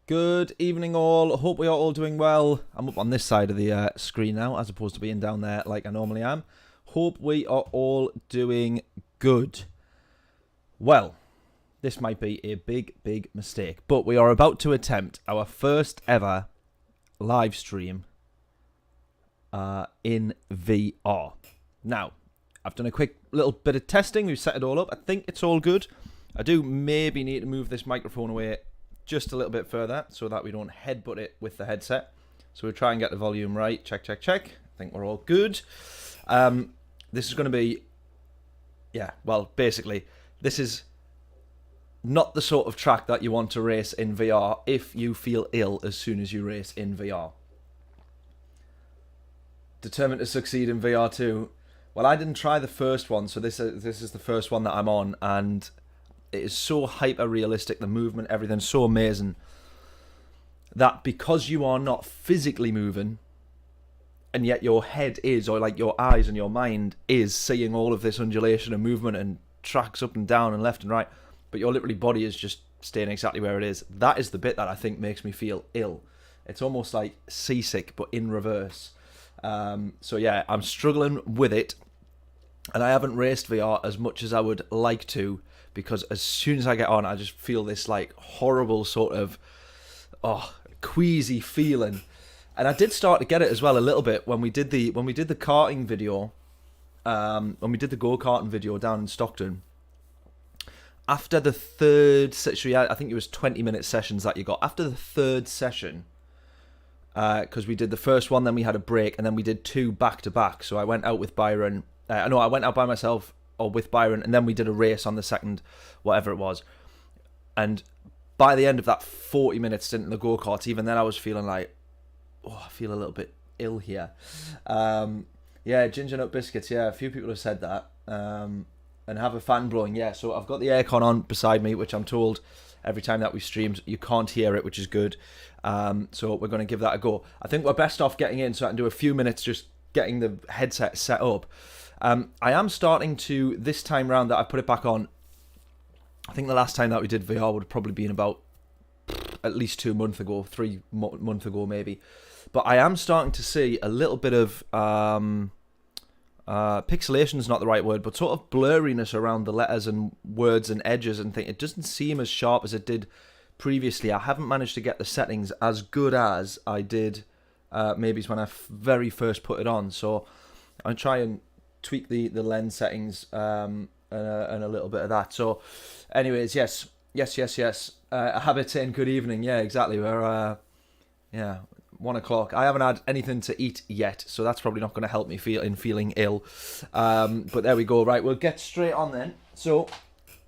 Good evening all, hope we are all doing well. I'm up on this side of the screen now as opposed to being down there like I normally am. Hope we are all doing good. Well, this might be a big mistake, but we are about to attempt our first ever live stream in VR. Now, I've done a quick little bit of testing, we've set it all up, I think it's all good. I do maybe need to move this microphone away just a little bit further so that we don't headbutt it with the headset. So we'll try and get the volume right. Check. I think we're all good. This is going to be, yeah, well, basically, this is not the sort of track that you want to race in VR if you feel ill as soon as you race in VR. Determined to succeed in VR too. Well, I didn't try the first one, so this is the first one that I'm on, and it is so hyper realistic, the movement, everything's so amazing, that because you are not physically moving, and yet your head is, or like your eyes and your mind is seeing all of this undulation and movement and tracks up and down and left and right, but your literally body is just staying exactly where it is. That is the bit that I think makes me feel ill. It's almost like seasick, but in reverse. So yeah, I'm struggling with it, and I haven't raced VR as much as I would like to, because as soon as I get on, I just feel this like horrible sort of queasy feeling. And I did start to get it as well a little bit when we did the karting video, when we did the go-karting video down in Stockton. After the third session, I think it was 20-minute sessions that you got. After the third session, because we did the first one, then we had a break, and then we did two back-to-back. So I went out with Byron. I went out by myself or with Byron, and then we did a race on the second, whatever it was. And by the end of that 40-minute stint in the go-kart, even then I was feeling like, I feel a little bit ill here. Yeah, ginger nut biscuits, yeah, a few people have said that. And have a fan blowing, yeah. So I've got the aircon on beside me, which I'm told every time that we streamed, you can't hear it, which is good. So we're going to give that a go. I think we're best off getting in so I can do a few minutes just getting the headset set up. I am starting to, this time round that I put it back on, I think the last time that we did VR would have probably been about at least 2 months ago, 3 months ago maybe. But I am starting to see a little bit of, pixelation is not the right word, but sort of blurriness around the letters and words and edges and things. It doesn't seem as sharp as it did previously. I haven't managed to get the settings as good as I did maybe when I very first put it on. So I'll try and tweak the lens settings and a little bit of that. So anyways, yes. Habit saying good evening. Yeah, exactly. We're 1 o'clock. I haven't had anything to eat yet, so that's probably not going to help me feeling ill. But there we go. Right, we'll get straight on then. So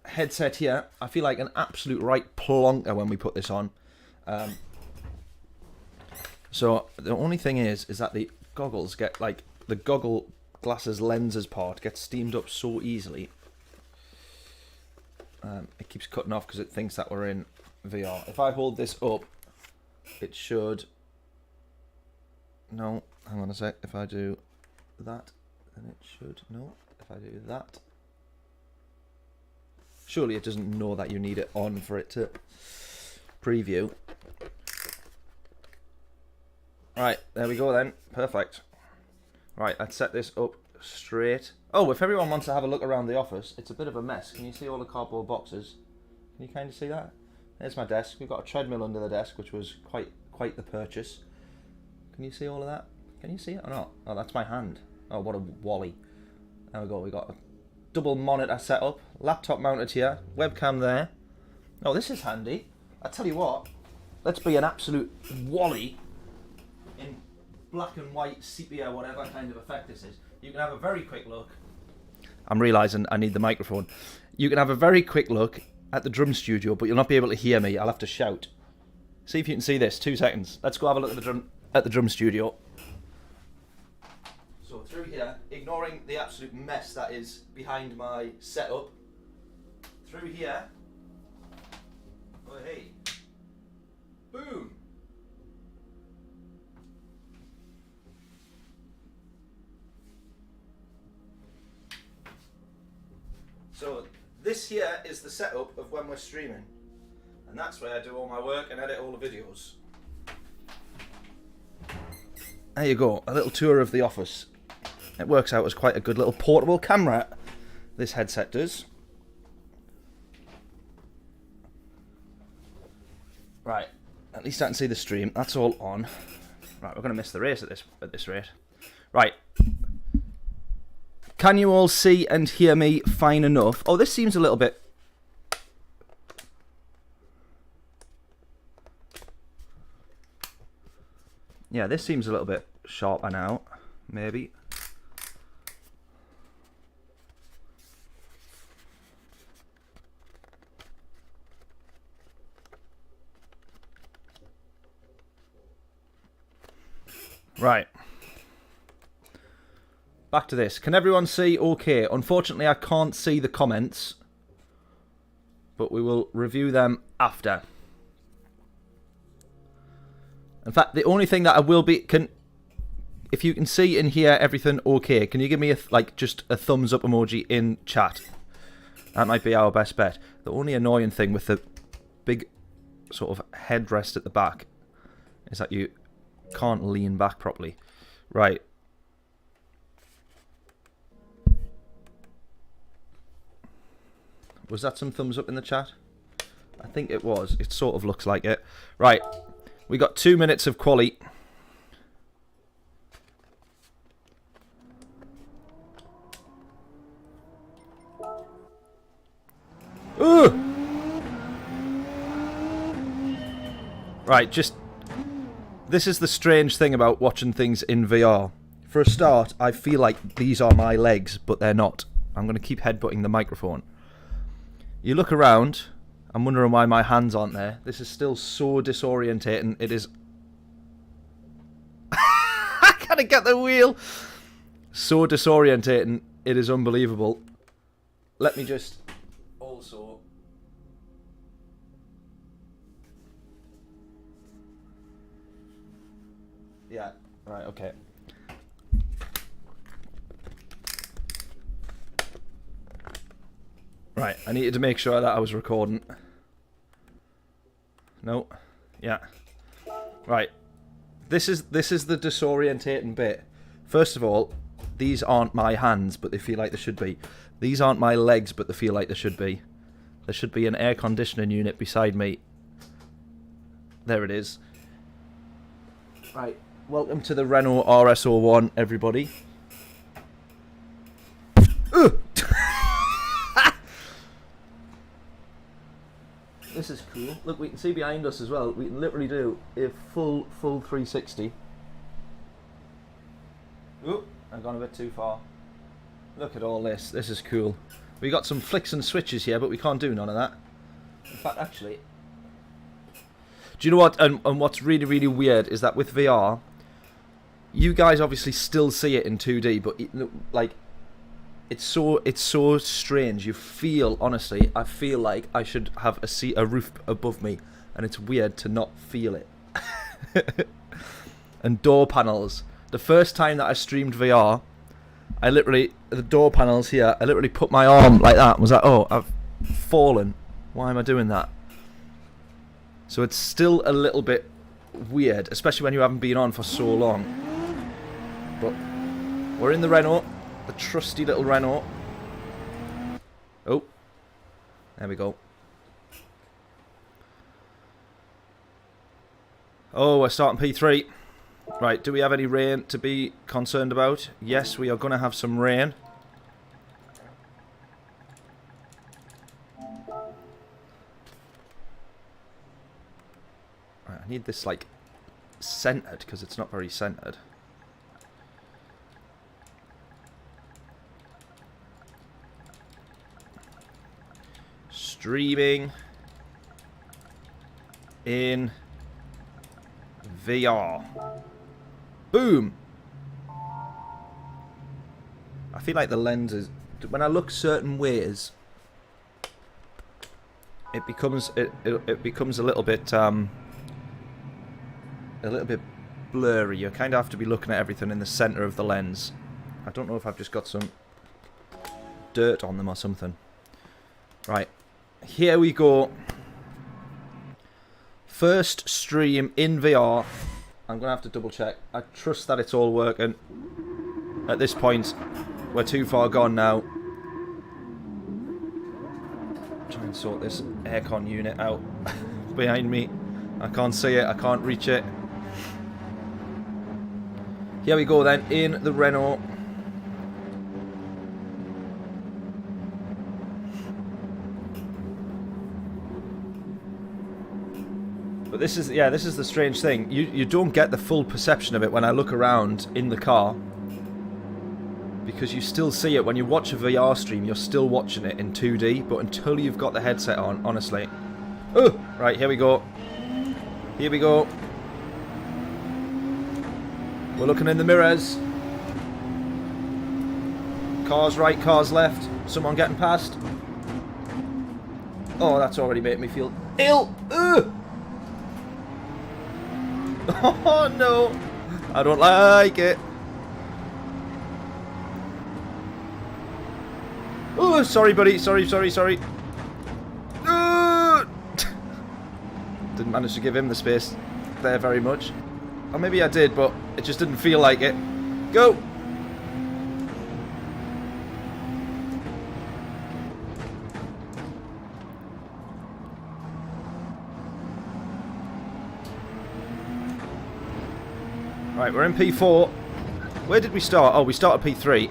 headset here. I feel like an absolute right plonker when we put this on. So the only thing is that the goggles get, like, the goggle glasses lenses part gets steamed up so easily. It keeps cutting off because it thinks that we're in VR. If I hold this up, it should... No, hang on a sec. If I do that, then it should... No, if I do that... Surely it doesn't know that you need it on for it to preview. Right, there we go then. Perfect. Right, let's set this up straight. Oh, if everyone wants to have a look around the office, it's a bit of a mess. Can you see all the cardboard boxes? Can you kind of see that? There's my desk. We've got a treadmill under the desk, which was quite the purchase. Can you see all of that? Can you see it or not? Oh, that's my hand. Oh, what a wally. There we go. We got a double monitor set up. Laptop mounted here. Webcam there. Oh, this is handy. I tell you what. Let's be an absolute wally in black and white, sepia, whatever kind of effect this is. You can have a very quick look. I'm realising I need the microphone. You can have a very quick look at the drum studio, but you'll not be able to hear me. I'll have to shout. See if you can see this. 2 seconds. Let's go have a look at the drum studio. So through here, ignoring the absolute mess that is behind my setup. Through here. Oh hey. Boom. So this here is the setup of when we're streaming. And And that's where I do all my work and edit all the videos. There you go, a little tour of the office. It works out as quite a good little portable camera, this headset does. Right, at least I can see the stream. That's all on. Right, we're going to miss the race at this rate. Right. Can you all see and hear me fine enough? Oh, this seems a little bit... Yeah, this seems a little bit sharper now, maybe. Right. Back to this. Can everyone see okay? Unfortunately, I can't see the comments, but we will review them after. In fact, the only thing that I will be... if you can see and hear everything okay, can you give me just a thumbs up emoji in chat? That might be our best bet. The only annoying thing with the big sort of headrest at the back is that you can't lean back properly. Right. Was that some thumbs up in the chat? I think it was. It sort of looks like it. Right. We got 2 minutes of quali. Ooh! Right, just... This is the strange thing about watching things in VR. For a start, I feel like these are my legs, but they're not. I'm going to keep headbutting the microphone. You look around, I'm wondering why my hands aren't there. This is still so disorientating. It is... I can't get the wheel! So disorientating. It is unbelievable. Let me just... Also... Yeah, right, okay. Right, I needed to make sure that I was recording. No. Yeah. Right. This is the disorientating bit. First of all, these aren't my hands, but they feel like they should be. These aren't my legs, but they feel like they should be. There should be an air conditioning unit beside me. There it is. Right. Welcome to the Renault RS01, everybody. This is cool. Look, we can see behind us as well. We can literally do a full 360. Oh, I've gone a bit too far. Look at all this. This is cool. We got some flicks and switches here, but we can't do none of that. In fact, actually, do you know what? And what's really, really weird is that with VR, you guys obviously still see it in 2D, but it's so strange. You feel, honestly, I feel like I should have a roof above me, and it's weird to not feel it. And door panels. The first time that I streamed VR, the door panels here, I literally put my arm like that and was like, oh, I've fallen. Why am I doing that? So it's still a little bit weird, especially when you haven't been on for so long. But we're in the Renault. The trusty little Renault. Oh. There we go. Oh, we're starting P3. Right, do we have any rain to be concerned about? Yes, we are going to have some rain. Right, I need this, centered, because it's not very centered. Streaming in VR. Boom! I feel like the lenses, when I look certain ways, it becomes a little bit blurry. You kind of have to be looking at everything in the center of the lens. I don't know if I've just got some dirt on them or something. Right. Here we go. First stream in VR. I'm going to have to double check. I trust that it's all working. At this point, we're too far gone now. Try and sort this aircon unit out behind me. I can't see it, I can't reach it. Here we go then, in the Renault. But this is, yeah, this is the strange thing. You don't get the full perception of it when I look around in the car. Because you still see it. When you watch a VR stream, you're still watching it in 2D. But until you've got the headset on, honestly. Oh! Right, here we go. Here we go. We're looking in the mirrors. Cars right, cars left. Someone getting past. Oh, that's already made me feel ill. Ugh! Oh no! I don't like it. Oh, sorry, buddy. Sorry. Didn't manage to give him the space there very much. Or maybe I did, but it just didn't feel like it. Go! Right, we're in P4. Where did we start? Oh, we started P3.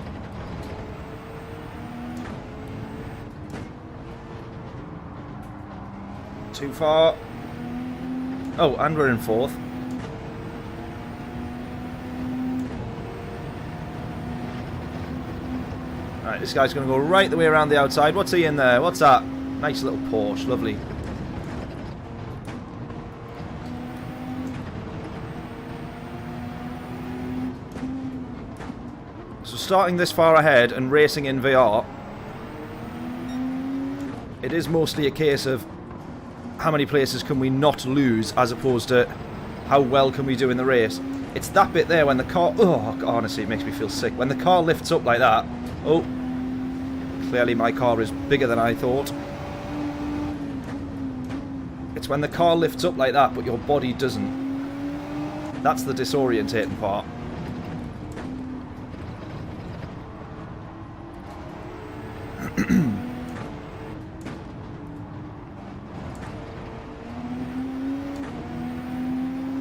Too far. Oh, and we're in 4th. Right, this guy's going to go right the way around the outside. What's he in there? What's that? Nice little Porsche. Lovely. So starting this far ahead and racing in VR, it is mostly a case of how many places can we not lose as opposed to how well can we do in the race. It's that bit there when the car... Oh, honestly, it makes me feel sick. When the car lifts up like that... Oh, clearly my car is bigger than I thought. It's when the car lifts up like that, but your body doesn't. That's the disorientating part.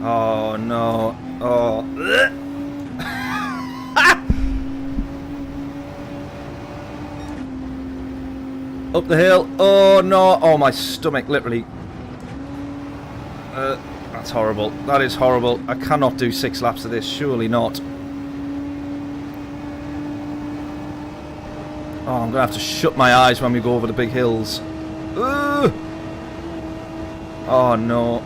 Oh no. Oh. Up the hill. Oh no. Oh, my stomach literally. That's horrible. That is horrible. I cannot do 6 laps of this. Surely not. Oh, I'm going to have to shut my eyes when we go over the big hills. Oh no.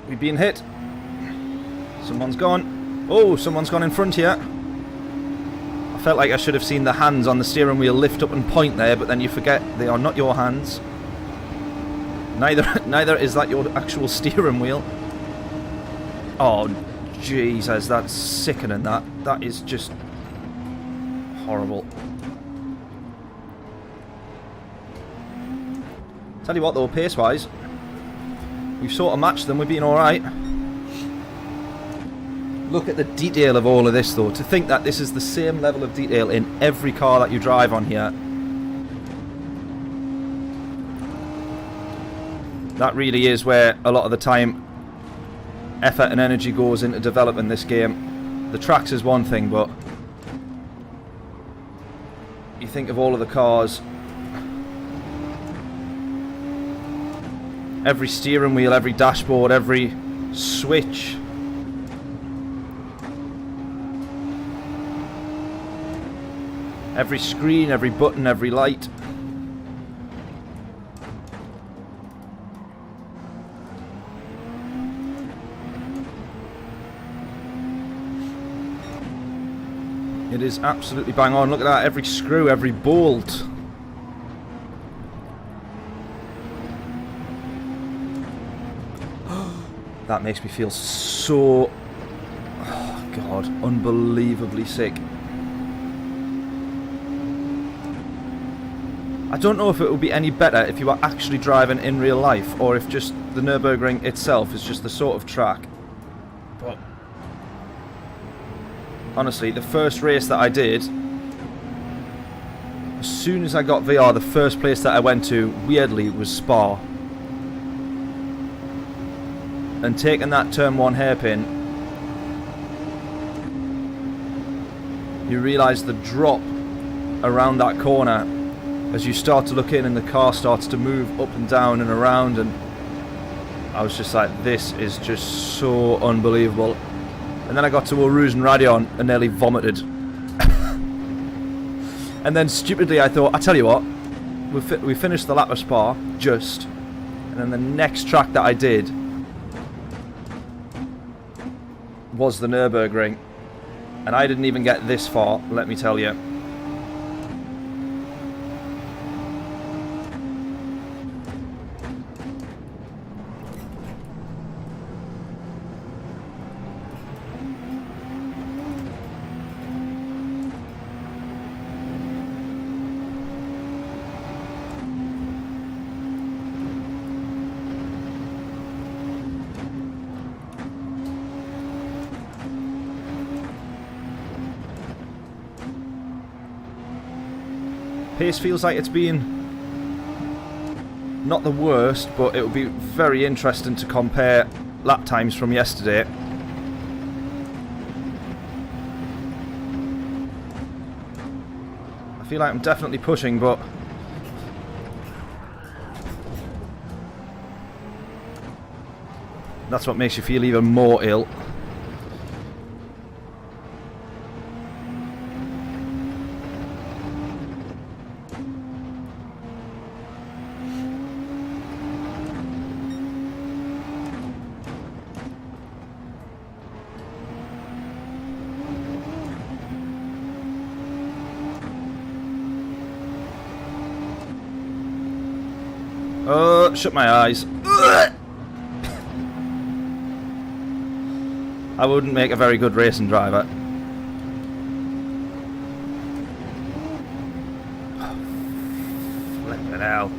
We've been hit. Someone's gone. Oh, someone's gone in front here. I felt like I should have seen the hands on the steering wheel lift up and point there, but then you forget they are not your hands. Neither is that your actual steering wheel. Oh, Jesus, that's sickening. That is just horrible. Tell you what though, pace-wise, we've sort of matched them. We've been alright. Look at the detail of all of this though. To think that this is the same level of detail in every car that you drive on here. That really is where a lot of the time effort and energy goes into developing this game. The tracks is one thing, but you think of all of the cars. Every steering wheel, every dashboard, every switch. Every screen, every button, every light. It is absolutely bang on. Look at that, every screw, every bolt. That makes me feel so... Oh, God, unbelievably sick. I don't know if it would be any better if you were actually driving in real life, or if just the Nürburgring itself is just the sort of track. But honestly, the first race that I did, as soon as I got VR, the first place that I went to, weirdly, was Spa. And taking that turn 1 hairpin, you realise the drop around that corner as you start to look in and the car starts to move up and down and around, and I was just like, this is just so unbelievable. And then I got to Rouge and Radion and nearly vomited. And then stupidly I thought, I tell you what, we finished the lap of Spa, just, and then the next track that I did was the Nürburgring, and I didn't even get this far, let me tell you. Pace feels like it's been not the worst, but it will be very interesting to compare lap times from yesterday. I feel like I'm definitely pushing, but that's what makes you feel even more ill. Shut my eyes. I wouldn't make a very good racing driver. Flippin' hell.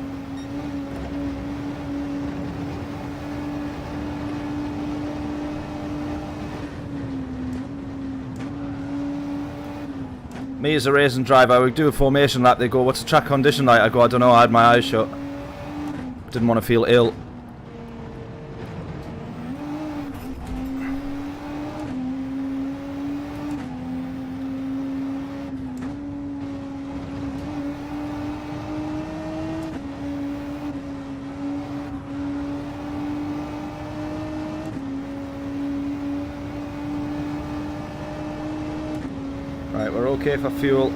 Me as a racing driver, I would do a formation lap, they go, what's the track condition like? I go, I don't know, I had my eyes shut. Didn't want to feel ill. Right, we're okay for fuel.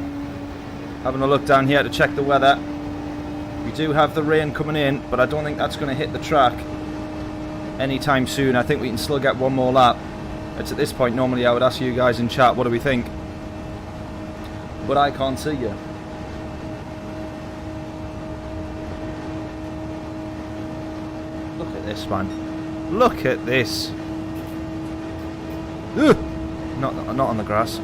Having a look down here to check the weather. We do have the rain coming in, but I don't think that's going to hit the track anytime soon. I think we can still get one more lap. It's at this point, normally I would ask you guys in chat, what do we think? But I can't see you. Look at this, man. Look at this. Ugh. Not on the grass.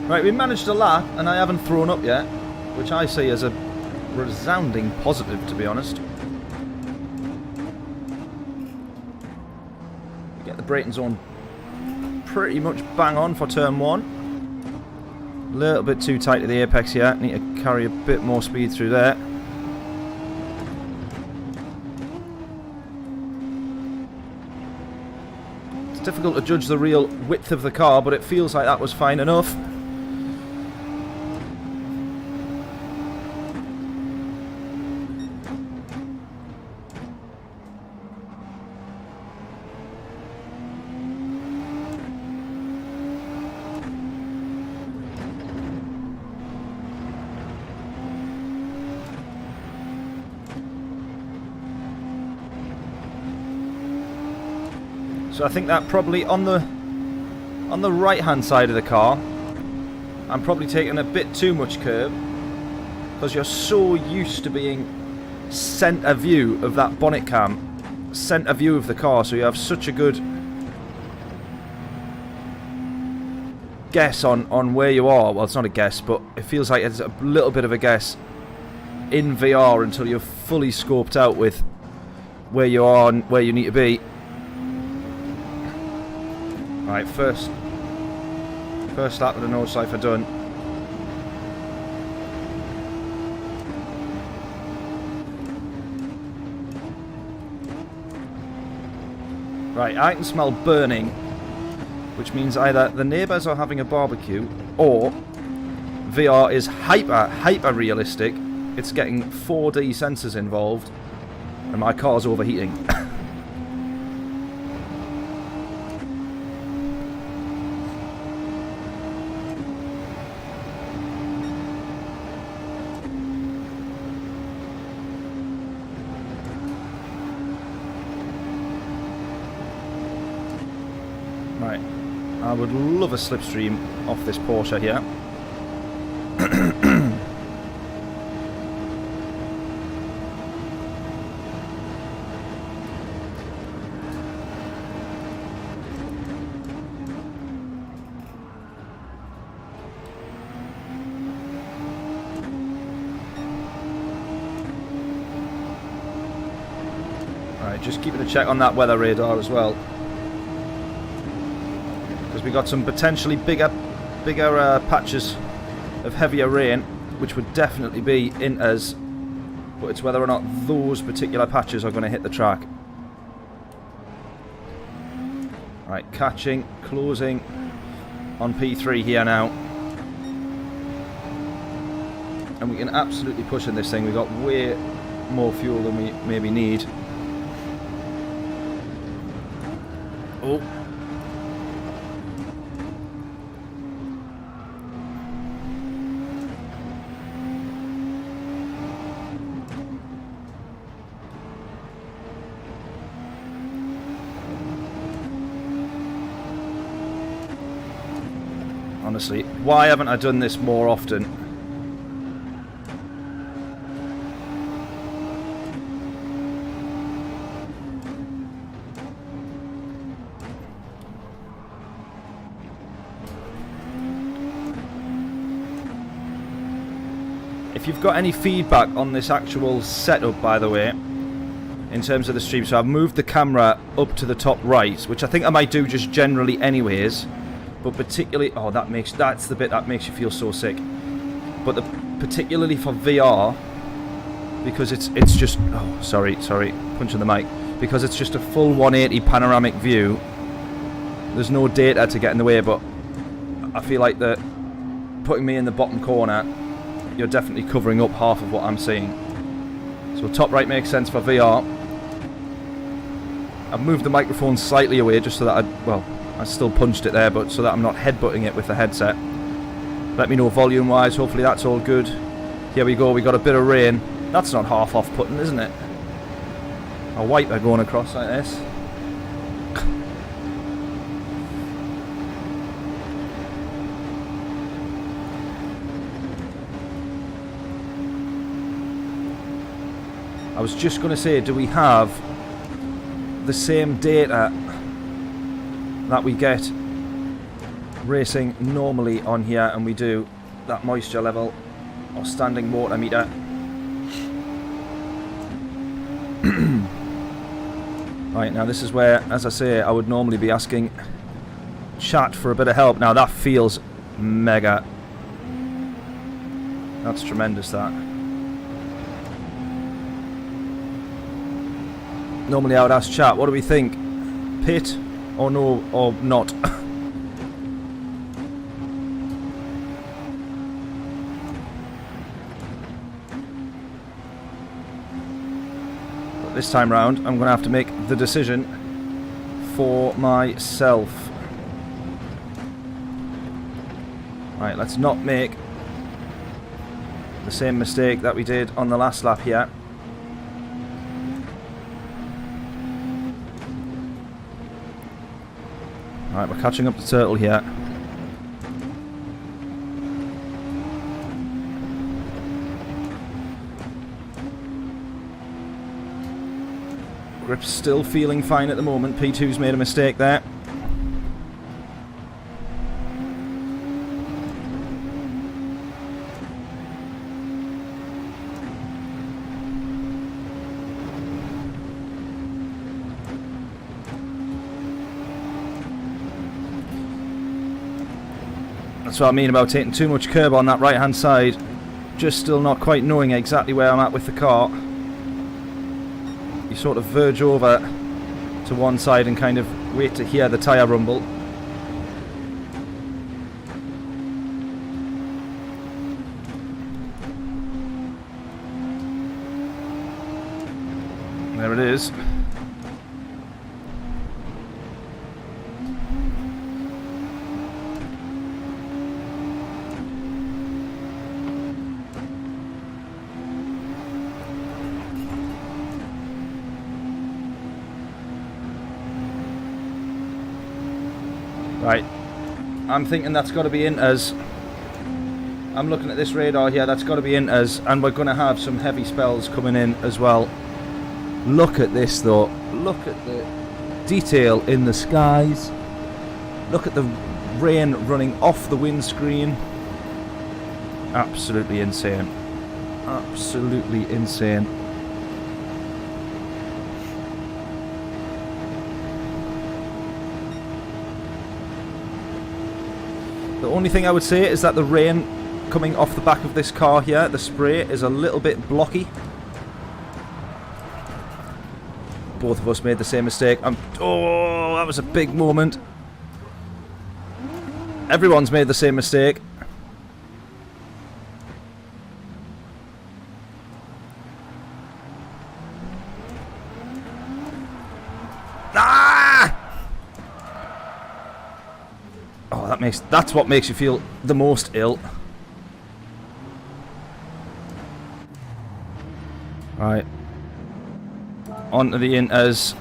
Right, we managed a lap, and I haven't thrown up yet, which I see as a resounding positive, to be honest. We get the braking zone pretty much bang on for turn 1. A little bit too tight to the apex here. Need to carry a bit more speed through there. It's difficult to judge the real width of the car, but it feels like that was fine enough. So I think that probably on the right hand side of the car, I'm probably taking a bit too much curb because you're so used to being centre view of that bonnet cam, centre view of the car, so you have such a good guess on where you are. Well, it's not a guess, but it feels like it's a little bit of a guess in VR until you're fully scoped out with where you are and where you need to be. Right, first lap of the Nordschleife done. Right, I can smell burning, which means either the neighbours are having a barbecue or VR is hyper realistic. It's getting 4D sensors involved and my car's overheating. Right, I would love a slipstream off this Porsche here. Right, just keeping a check on that weather radar as well. We got some potentially bigger patches of heavier rain, which would definitely be in us, but it's whether or not those particular patches are going to hit the track. Right, catching, closing on P3 here now, and we can absolutely push in this thing. We've got way more fuel than we maybe need. Oh. Honestly, why haven't I done this more often? If you've got any feedback on this actual setup, by the way, in terms of the stream, so I've moved the camera up to the top right, which I think I might do just generally anyways. But particularly, oh, that's the bit that makes you feel so sick. But particularly for VR, because it's just, oh, sorry, punching the mic. Because it's just a full 180 panoramic view. There's no data to get in the way, but I feel like that putting me in the bottom corner, you're definitely covering up half of what I'm seeing. So top right makes sense for VR. I've moved the microphone slightly away just so that I still punched it there, but so that I'm not headbutting it with the headset. Let me know volume wise, hopefully that's all good. Here we go, we got a bit of rain. That's not half off putting, isn't it? A wiper going across like this. I was just going to say, do we have the same data that we get racing normally on here, and we do that moisture level or standing water meter. Right, now this is where, as I say, I would normally be asking chat for a bit of help. Now that feels mega. That's tremendous, that. Normally I would ask chat, what do we think? Pit? Or no, or not. But this time round, I'm going to have to make the decision for myself. Right, let's not make the same mistake that we did on the last lap here. Right, we're catching up to Turtle here. Grip's still feeling fine at the moment. P2's made a mistake there. That's what I mean about taking too much curb on that right hand side. Just still not quite knowing exactly where I'm at with the car. You sort of verge over to one side and kind of wait to hear the tyre rumble. There it is. Right, I'm thinking that's got to be in as, I'm looking at this radar here, that's got to be in as, and we're going to have some heavy spells coming in as well. Look at this though, look at the detail in the skies, look at the rain running off the windscreen. Absolutely insane, absolutely insane. The only thing I would say is that the rain coming off the back of this car here, the spray, is a little bit blocky. Both of us made the same mistake. Oh, that was a big moment. Everyone's made the same mistake. That's what makes you feel the most ill. Right. On to the inters.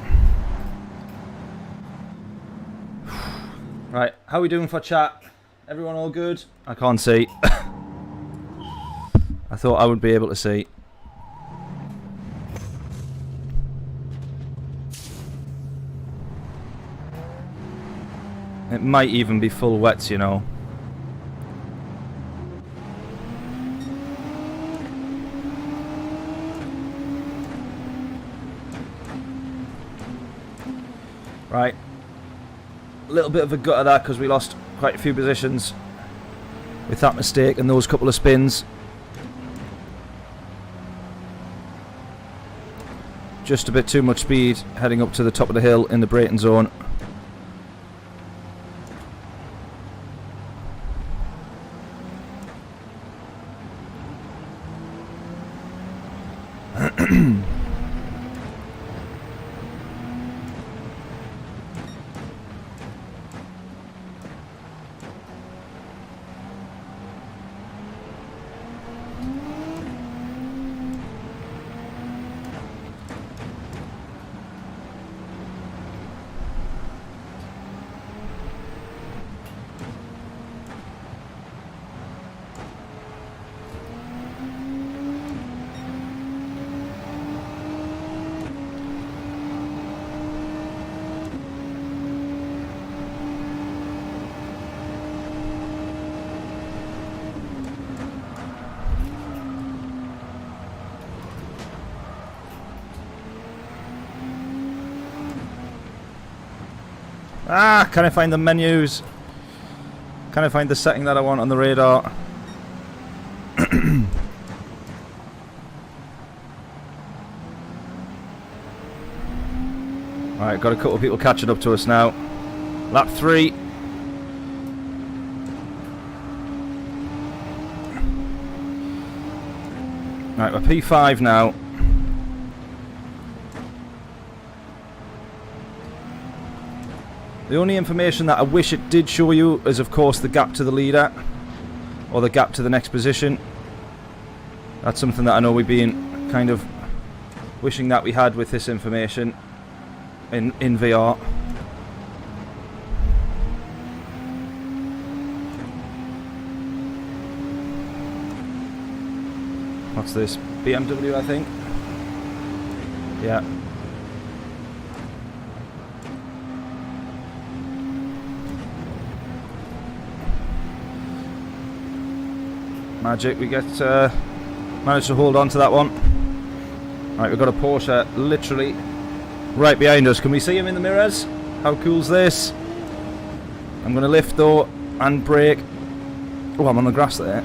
Right, how are we doing for chat? Everyone all good? I can't see. I thought I would be able to see. It might even be full wets, you know. Right. A little bit of a gut of that because we lost quite a few positions with that mistake and those couple of spins. Just a bit too much speed heading up to the top of the hill in the braking zone. Ah, can I find the menus? Can I find the setting that I want on the radar? Alright, got a couple of people catching up to us now. Lap 3. Right, we're P5 now. The only information that I wish it did show you is, of course, the gap to the leader, or the gap to the next position. That's something that I know we've been kind of wishing that we had with this information in VR. What's this? BMW, I think? Yeah. Magic, we get managed to hold on to that one. Right, we've got a Porsche literally right behind us. Can we see him in the mirrors? How cool's this? I'm going to lift though and brake. Oh, I'm on the grass there.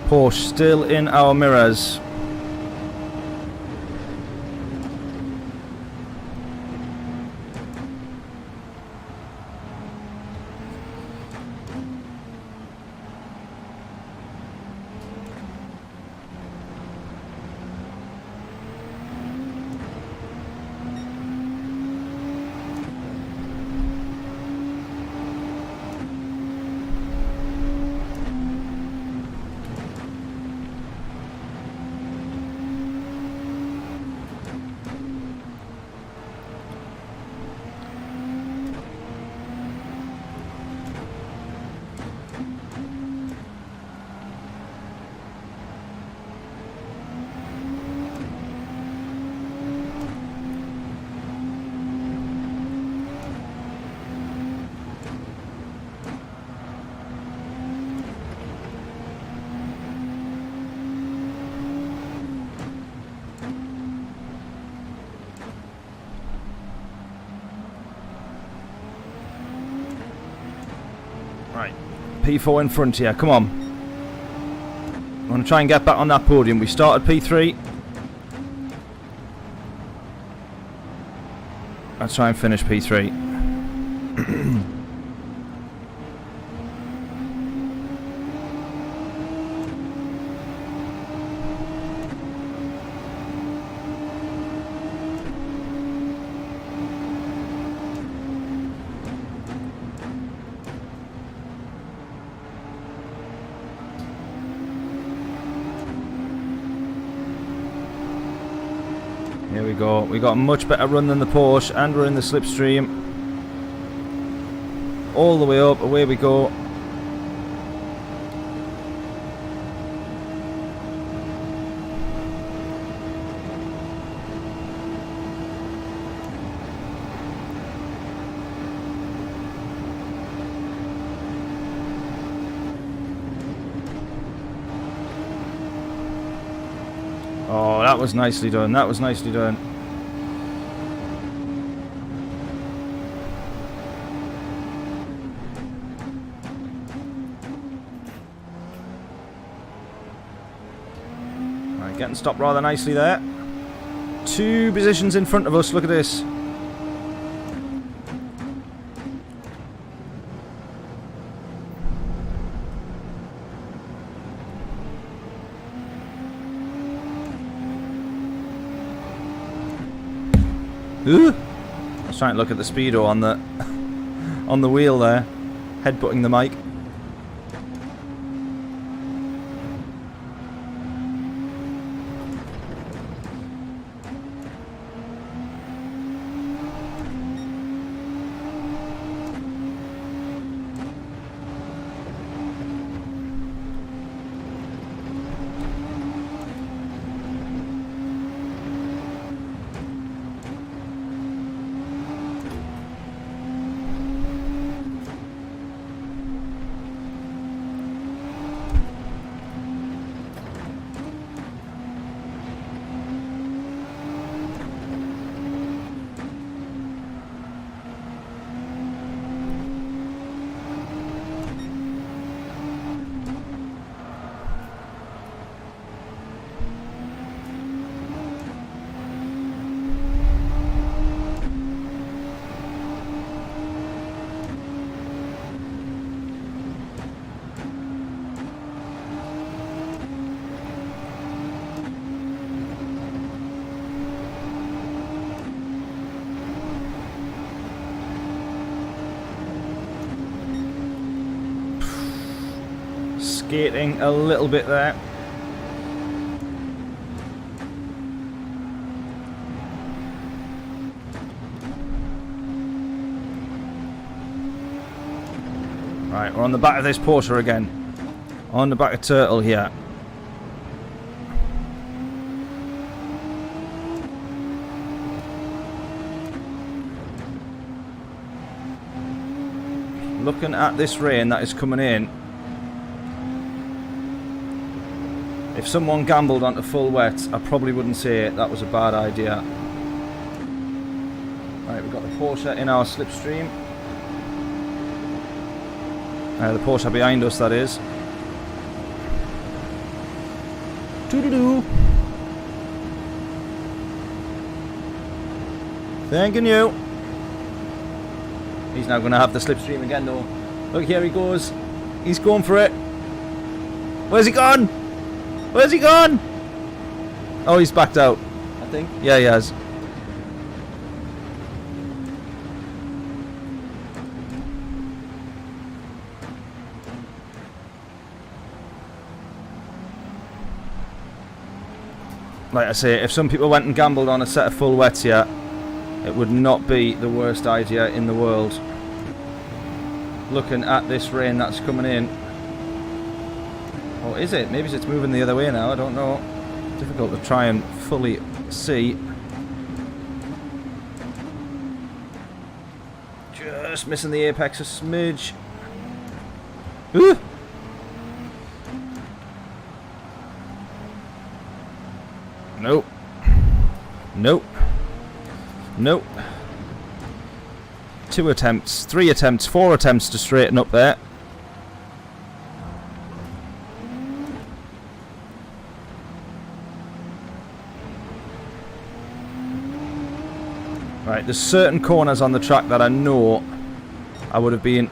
Porsche still in our mirrors. Right, P4 in front here, come on. I want to try and get back on that podium. We started P3. Let's try and finish P3. Here we go. We got a much better run than the Porsche, and we're in the slipstream. All the way up, away we go. Oh, that was nicely done. That was nicely done. Right, getting stopped rather nicely there. 2 positions in front of us. Look at this. Ooh. I was trying to look at the speedo on the wheel there, headbutting the mic. Skating a little bit there. Right, we're on the back of this Porsche again. On the back of Turtle here. Looking at this rain that is coming in, if someone gambled onto full wet, I probably wouldn't say that was a bad idea. Right, we've got the Porsche in our slipstream. The Porsche behind us, that is. Doo-doo-doo. Thanking you. He's now going to have the slipstream again, though. Look, here he goes. He's going for it. Where's he gone? Where's he gone? Oh, he's backed out, I think. Yeah, he has. Like I say, if some people went and gambled on a set of full wets here, it would not be the worst idea in the world. Looking at this rain that's coming in. Or is it? Maybe it's moving the other way now, I don't know. Difficult to try and fully see. Just missing the apex a smidge. Ooh! Nope. Nope. Nope. 2 attempts, 3 attempts, 4 attempts to straighten up there. Right, there's certain corners on the track that I know I would have been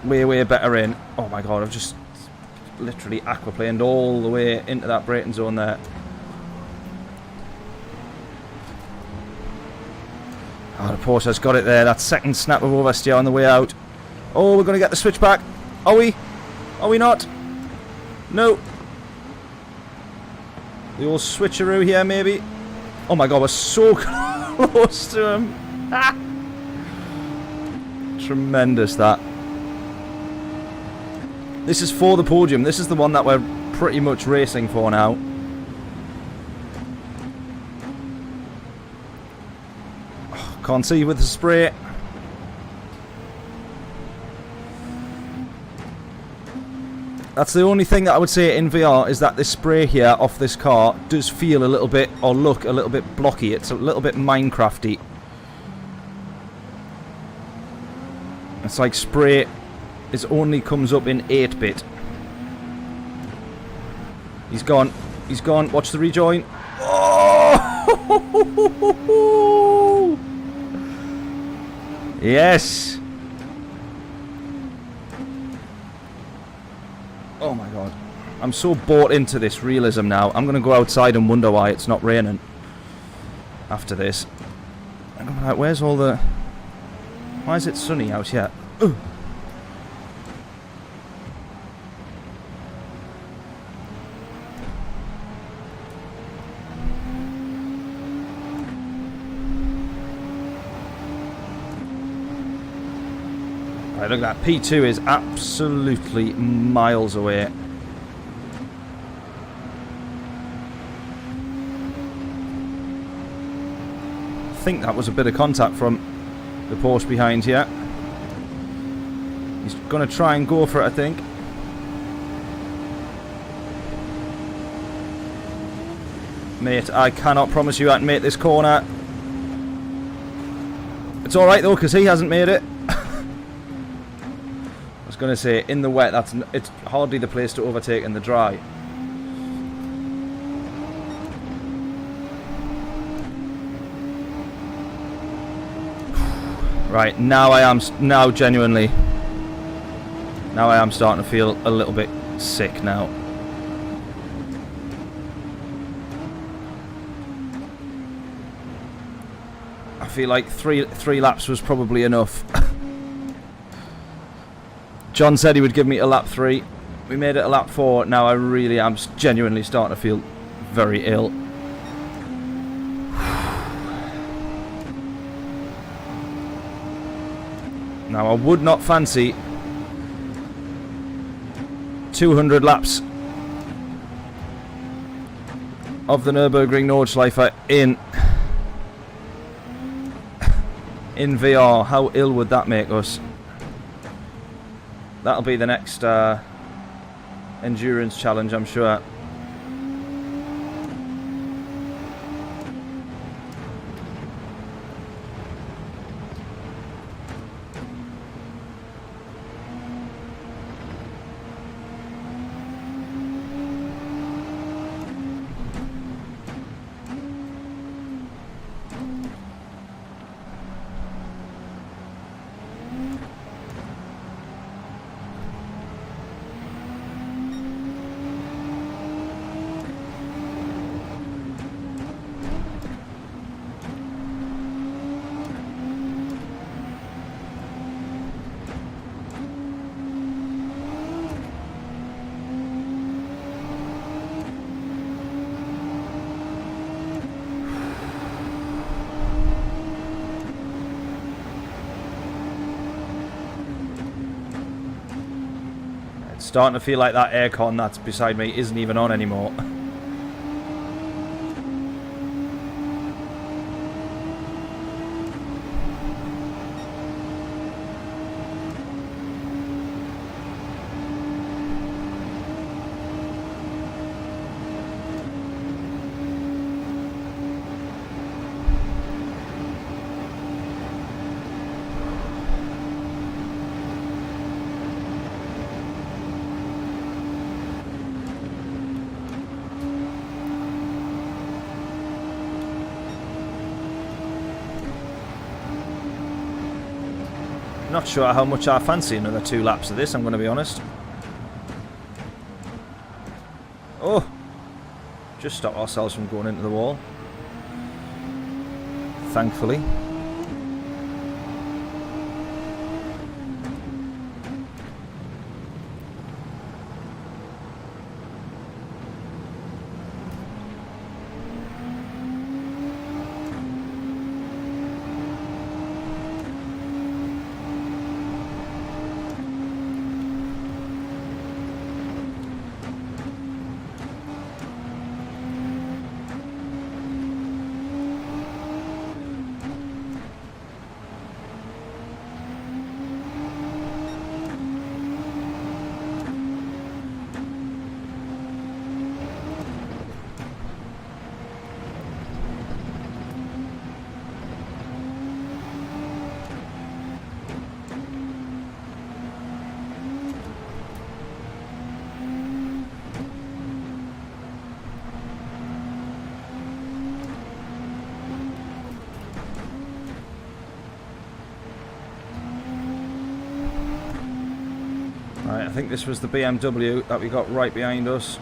way, way better in. Oh my god, I've just literally aquaplaned all the way into that braking zone there. Oh, the Porsche's got it there. That second snap of oversteer on the way out. Oh, we're going to get the switchback. Are we? Are we not? No. The old switcheroo here, maybe. Oh my god, we're so close to him. Ah. Tremendous, that. This is for the podium. This is the one that we're pretty much racing for now. Can't see with the spray. That's the only thing that I would say in VR, is that this spray here off this car does feel a little bit, or look a little bit blocky. It's a little bit Minecrafty. It's like spray only comes up in 8-bit. He's gone. He's gone. Watch the rejoin. Oh! Yes. Oh my god. I'm so bought into this realism now. I'm going to go outside and wonder why it's not raining after this. I'm going to be like, where's all the... Why is it sunny out here? Ugh. Right, look at that. P2 is absolutely miles away. I think that was a bit of contact from the Porsche behind here. He's going to try and go for it, I think. Mate, I cannot promise you I can make this corner. It's alright though, because he hasn't made it. I was going to say, in the wet, it's hardly the place to overtake in the dry. Right, now I am genuinely starting to feel a little bit sick now. I feel like three laps was probably enough. John said he would give me a lap 3. We made it a lap 4. Now I really am genuinely starting to feel very ill. Now I would not fancy 200 laps of the Nurburgring Nordschleife in VR. How ill would that make us? That'll be the next endurance challenge, I'm sure. Starting to feel like that aircon that's beside me isn't even on anymore. Not sure how much I fancy another 2 laps of this, I'm going to be honest. Oh! Just stopped ourselves from going into the wall. Thankfully. Right, I think this was the BMW that we got right behind us.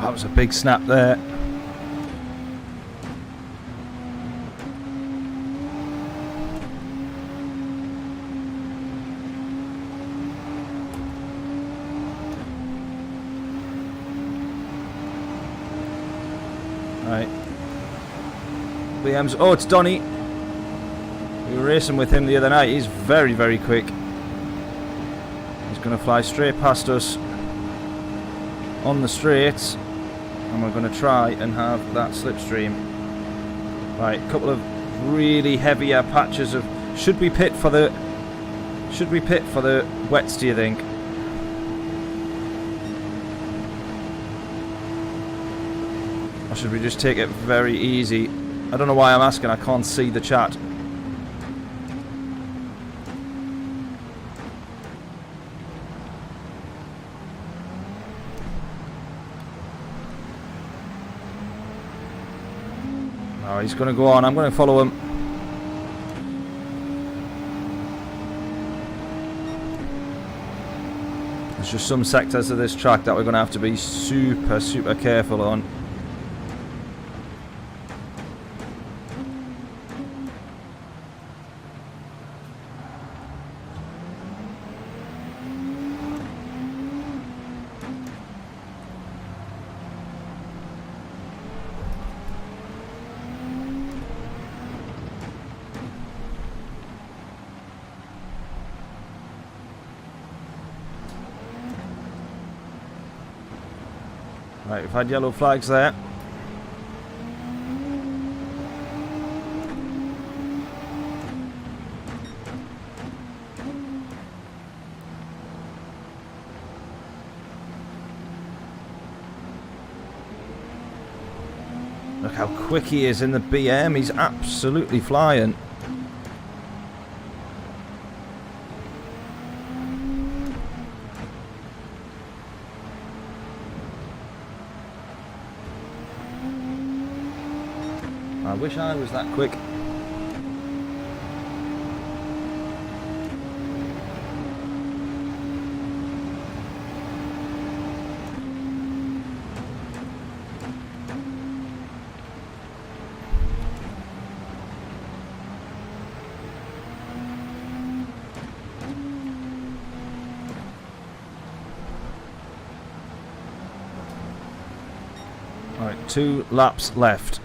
That was a big snap there. Right. BM's. Oh, it's Donny. We were racing with him the other night. He's very, very quick. He's going to fly straight past us on the straights. And we're going to try and have that slipstream. Right, a couple of really heavier patches of. Should we pit for the wets, do you think? Or should we just take it very easy? I don't know why I'm asking, I can't see the chat. Oh, he's going to go on. I'm going to follow him. There's just some sectors of this track that we're going to have to be super, super careful on. Right, we've had yellow flags there. Look how quick he is in the BM, he's absolutely flying. I wish I was that quick. All right, 2 laps left.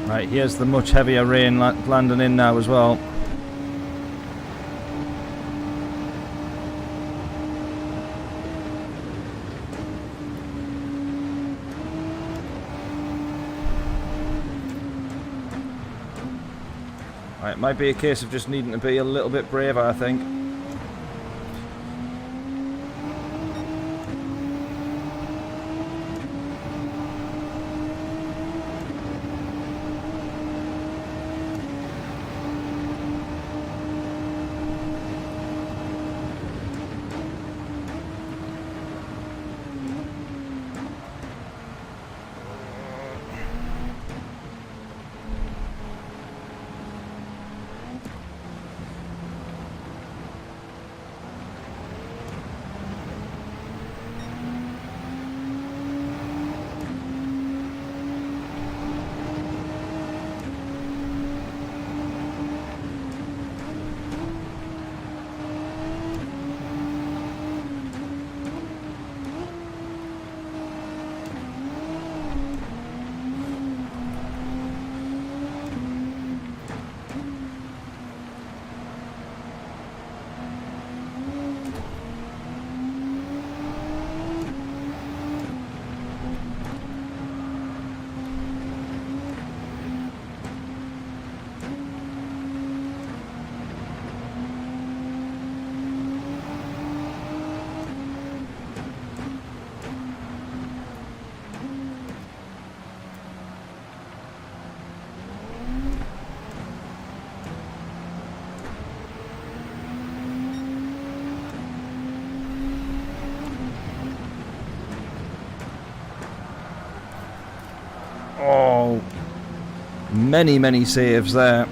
Right, here's the much heavier rain landing in now as well. Right, it might be a case of just needing to be a little bit braver, I think. Oh, many, many saves there.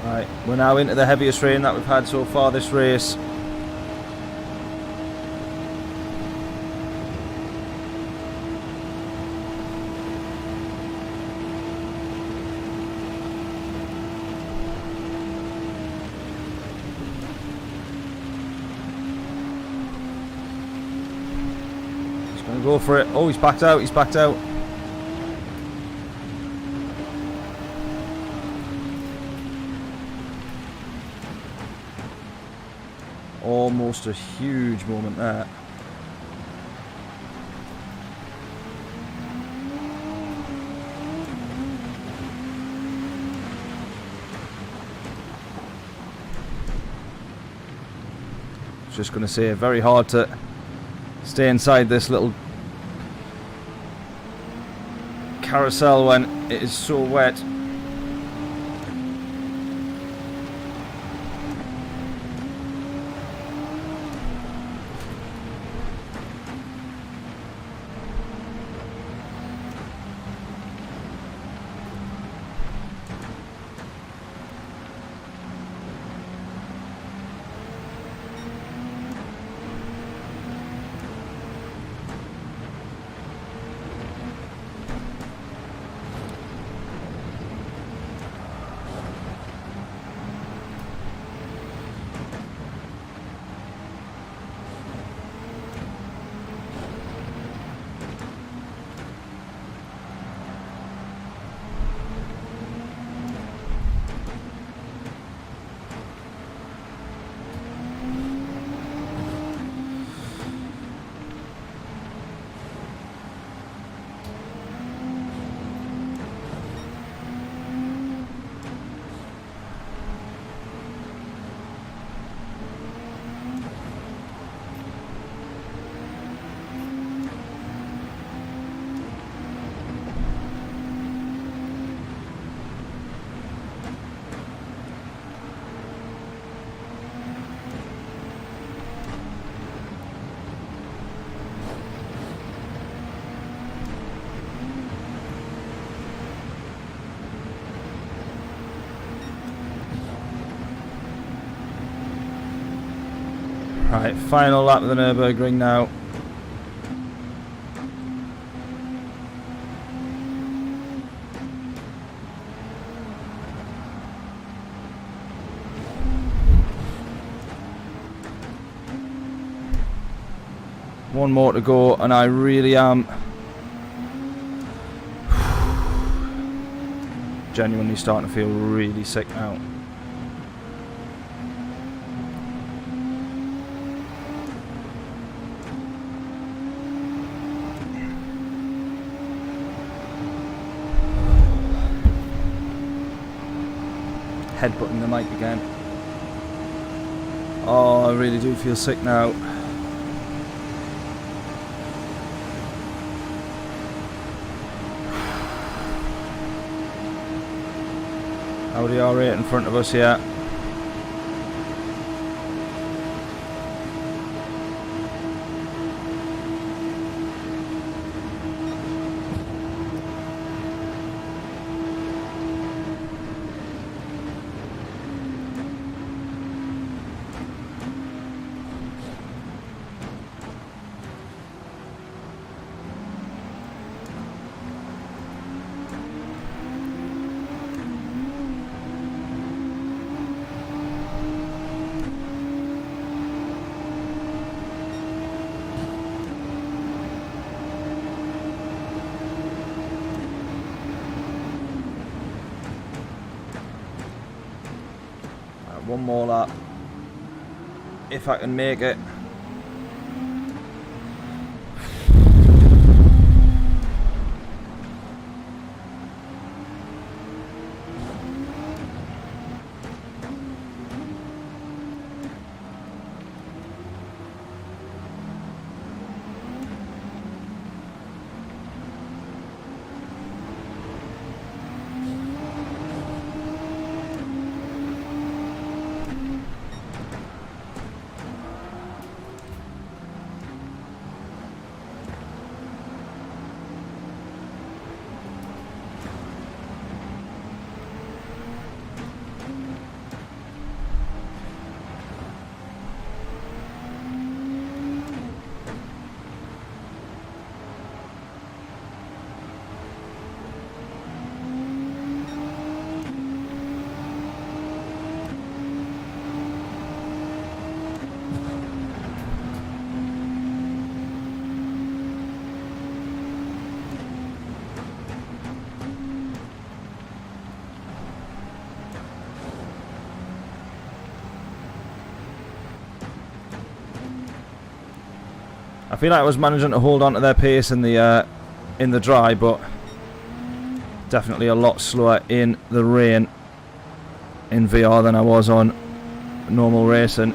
Right, we're now into the heaviest rain that we've had so far this race. He's going to go for it. Oh, he's backed out, he's backed out. Almost a huge moment there. Just going to say, very hard to stay inside this little carousel when it is so wet. Right, final lap of the Nurburgring now. One more to go, and I really am genuinely starting to feel really sick now. Headbutting the mic again. Oh, I really do feel sick now. Audi R8 in front of us here. One more lap, if I can make it. I feel like I was managing to hold on to their pace in the dry, but definitely a lot slower in the rain in VR than I was on normal racing.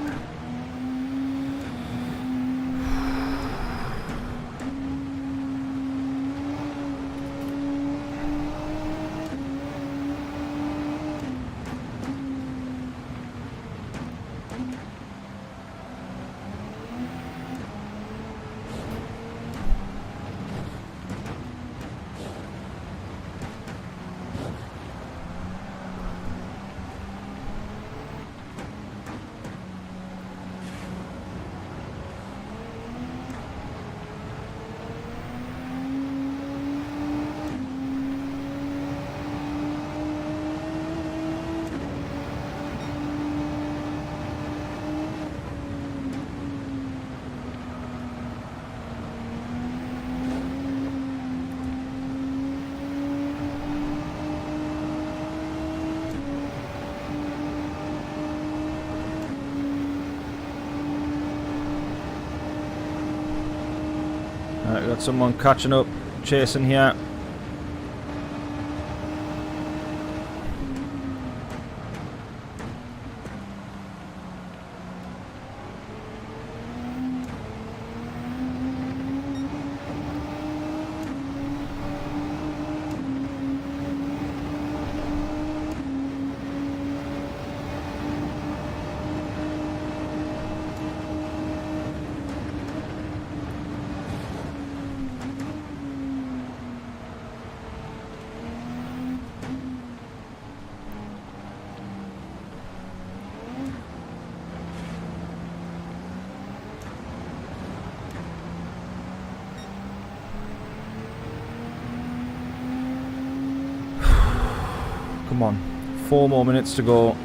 We've got someone catching up, chasing here. Come on, 4 more minutes to go.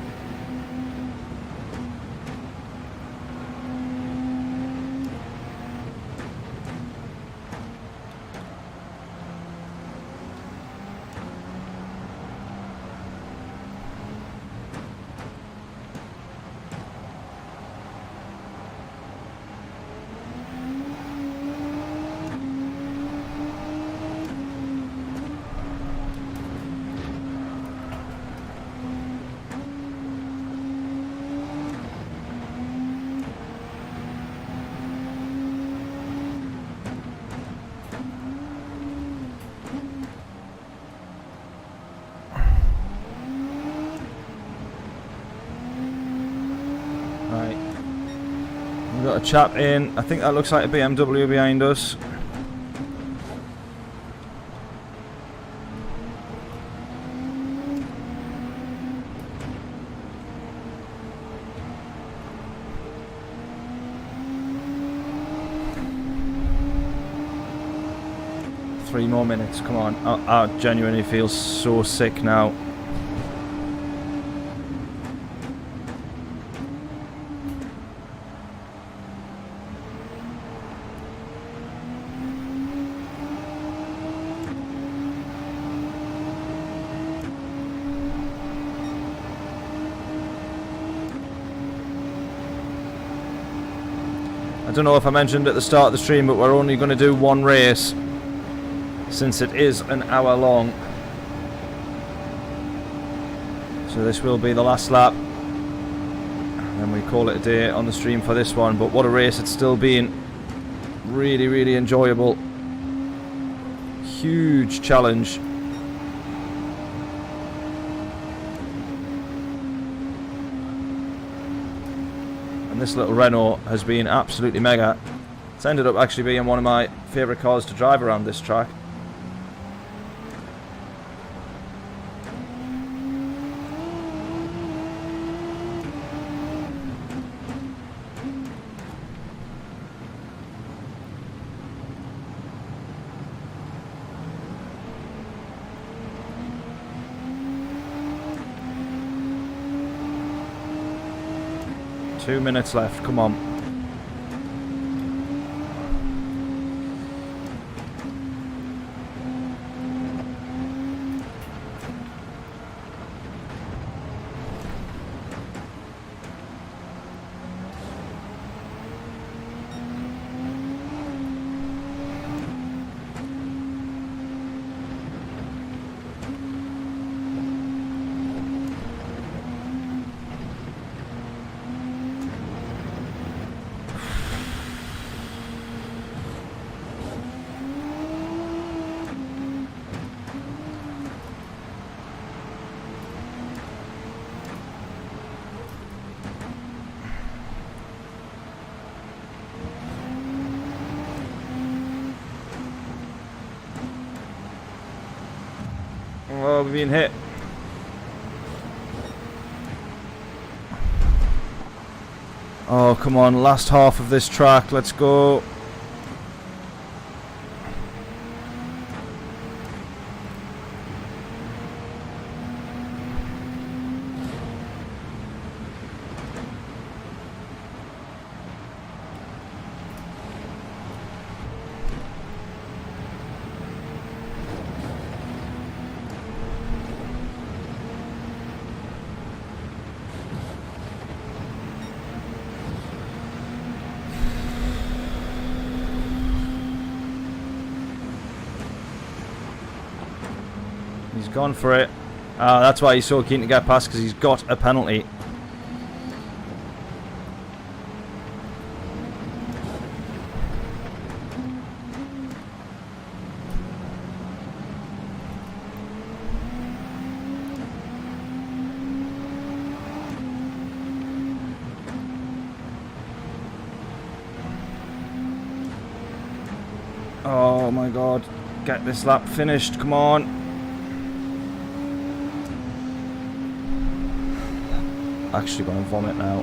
We've got a chap in. I think that looks like a BMW behind us. Three more minutes, come on. I genuinely feel so sick now. I don't know if I mentioned at the start of the stream, but we're only going to do one race since it is an hour long. So this will be the last lap, and then we call it a day on the stream for this one. But what a race it's still been. Really, really enjoyable. Huge challenge. And this little Renault has been absolutely mega. It's ended up actually being one of my favourite cars to drive around this track. Two minutes left, come on. Oh, we're being hit. Oh, come on, last half of this track, let's go. He's gone for it. That's why he's so keen to get past, because he's got a penalty. Oh my god. Get this lap finished, come on. Actually gonna vomit now.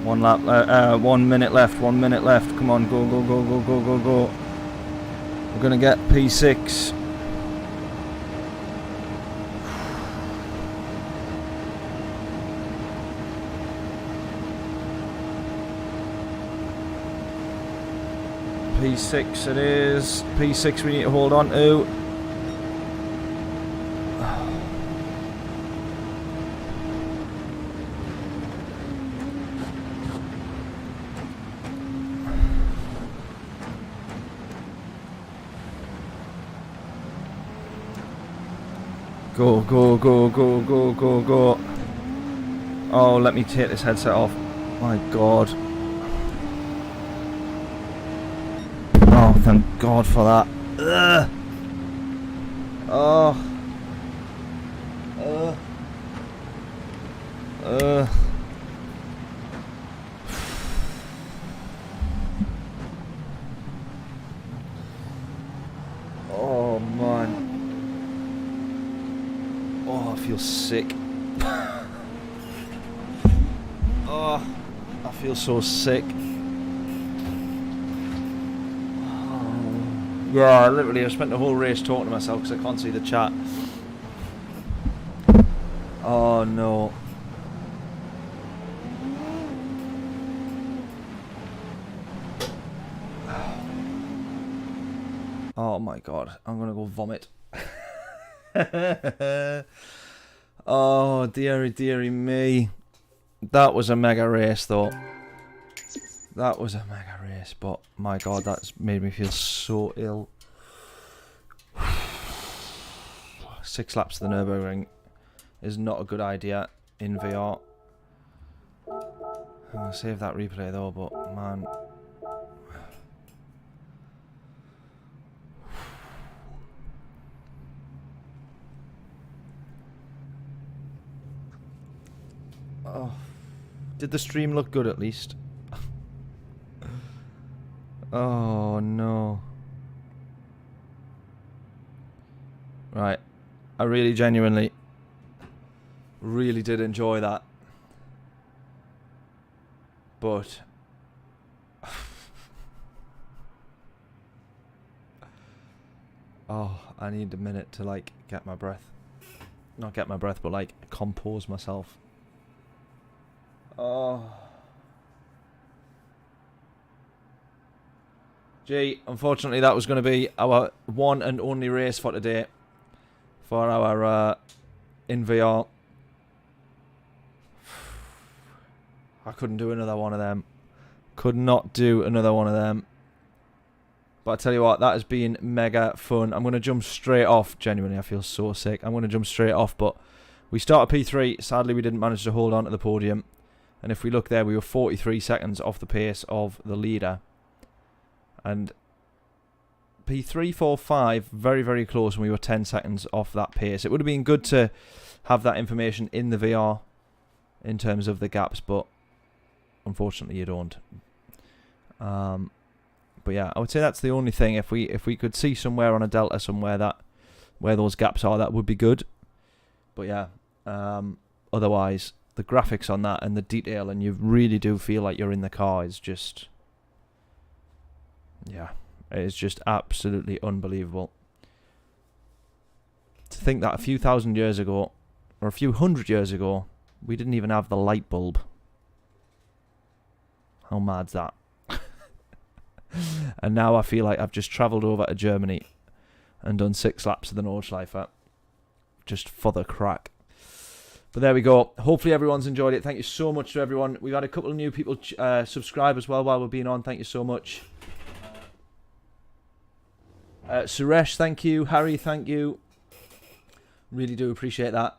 1 lap, 1 minute left, 1 minute left. Come on, go, go, go, go, go, go, go. We're gonna get P6. P6 it is. P6 we need to hold on to. Go, go, go, go, go, go, go. Oh, let me take this headset off. My god. Oh, thank god for that. Ugh. Oh. Oh, man. Oh, I feel sick. Oh, I feel so sick. Yeah, literally, I spent the whole race talking to myself because I can't see the chat. Oh no. Oh my god, I'm gonna go vomit. Oh, dearie, dearie me. That was a mega race, though. That was a mega race, but my god, that's made me feel so ill. 6 laps to the Nurburgring is not a good idea in VR. I'm gonna save that replay though, but man. Oh, did the stream look good at least? Oh no. Right, I really genuinely really did enjoy that, but oh, I need a minute to like get my breath, not get my breath, but like compose myself. Oh. Gee, unfortunately that was going to be our one and only race for today. For our in VR. I couldn't do another one of them. Could not do another one of them. But I tell you what, that has been mega fun. I'm going to jump straight off. Genuinely, I feel so sick. I'm going to jump straight off, but we start at P3. Sadly, we didn't manage to hold on to the podium. And if we look there, we were 43 seconds off the pace of the leader. And P3, 4, 5, very, very close, and we were 10 seconds off that pace. It would have been good to have that information in the VR in terms of the gaps, but unfortunately you don't. But yeah, I would say that's the only thing. If we could see somewhere on a delta somewhere that where those gaps are, that would be good. But yeah, otherwise, the graphics on that and the detail, and you really do feel like you're in the car, is just, yeah, it is just absolutely unbelievable. To think that a few thousand years ago, or a few hundred years ago, we didn't even have the light bulb. How mad's that? And now I feel like I've just travelled over to Germany and done 6 laps of the Nordschleife, just for the crack. But there we go. Hopefully everyone's enjoyed it. Thank you so much to everyone. We've had a couple of new people subscribe as well while we're being on. Thank you so much. Suresh, thank you. Harry, thank you. Really do appreciate that.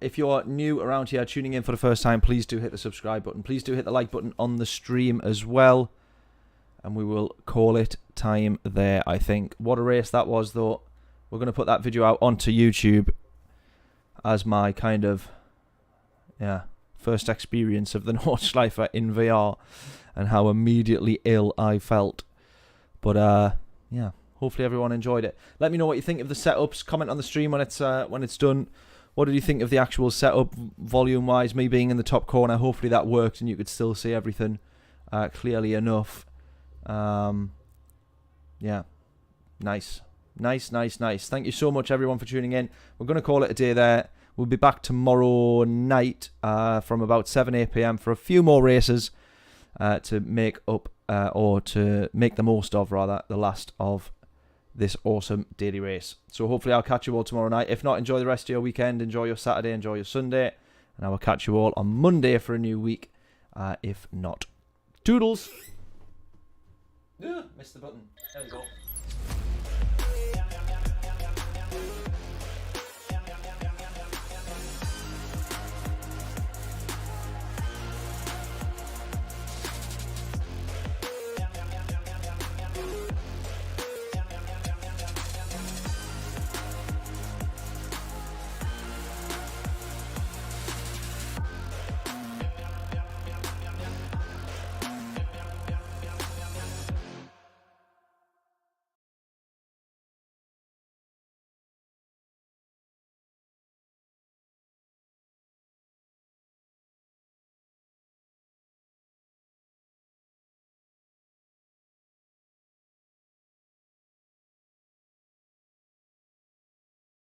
If you're new around here, tuning in for the first time, please do hit the subscribe button. Please do hit the like button on the stream as well. And we will call it time there, I think. What a race that was, though. We're going to put that video out onto YouTube as my kind of, yeah, first experience of the Nordschleife in VR and how immediately ill I felt. But, yeah, hopefully everyone enjoyed it. Let me know what you think of the setups. Comment on the stream when it's done. What did you think of the actual setup, volume-wise? Me being in the top corner, hopefully that worked and you could still see everything clearly enough. Yeah, nice. Thank you so much, everyone, for tuning in. We're going to call it a day there. We'll be back tomorrow night from about 7-8 p.m. for a few more races to make up, or to make the most of, rather, the last of this awesome daily race. So hopefully I'll catch you all tomorrow night. If not, enjoy the rest of your weekend. Enjoy your Saturday. Enjoy your Sunday. And I will catch you all on Monday for a new week. If not, toodles. Missed the button. There we go.